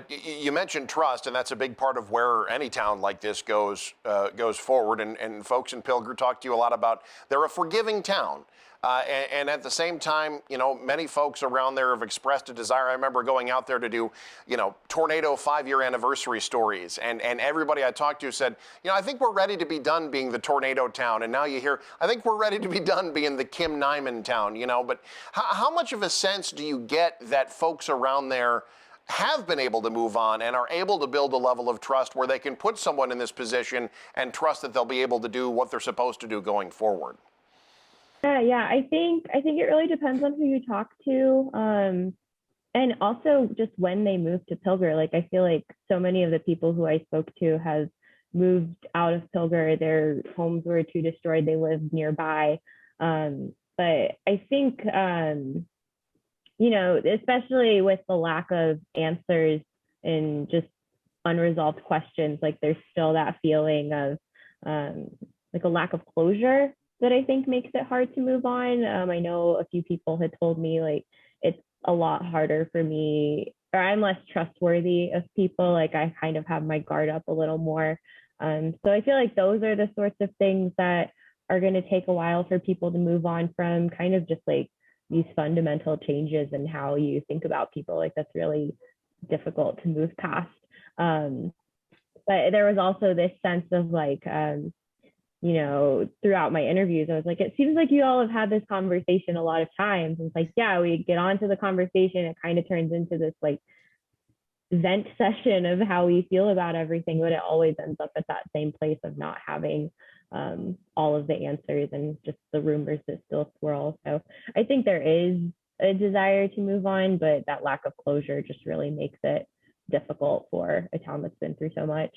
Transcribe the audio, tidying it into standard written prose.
You mentioned trust, and that's a big part of where any town like this goes forward. And folks in Pilger talk to you a lot about they're a forgiving town. And at the same time, many folks around there have expressed a desire. I remember going out there to do, tornado 5-year anniversary stories. And everybody I talked to said, I think we're ready to be done being the tornado town. And now you hear, I think we're ready to be done being the Kim Nyman town, But how much of a sense do you get that folks around there have been able to move on and are able to build a level of trust where they can put someone in this position and trust that they'll be able to do what they're supposed to do going forward? Yeah. I think it really depends on who you talk to, and also just when they move to Pilger. Like, I feel like so many of the people who I spoke to have moved out of Pilger. Their homes were too destroyed. They lived nearby. But I think especially with the lack of answers and just unresolved questions, like there's still that feeling of like a lack of closure that I think makes it hard to move on. I know a few people had told me like it's a lot harder for me, or I'm less trustworthy of people. Like I kind of have my guard up a little more. So I feel like those are the sorts of things that are going to take a while for people to move on from, kind of just like these fundamental changes in how you think about people. Like that's really difficult to move past. But there was also this sense of like, throughout my interviews, I was like, it seems like you all have had this conversation a lot of times. And it's like, yeah, we get on to the conversation. It kind of turns into this like vent session of how we feel about everything, but it always ends up at that same place of not having all of the answers and just the rumors that still swirl. So I think there is a desire to move on, but that lack of closure just really makes it difficult for a town that's been through so much.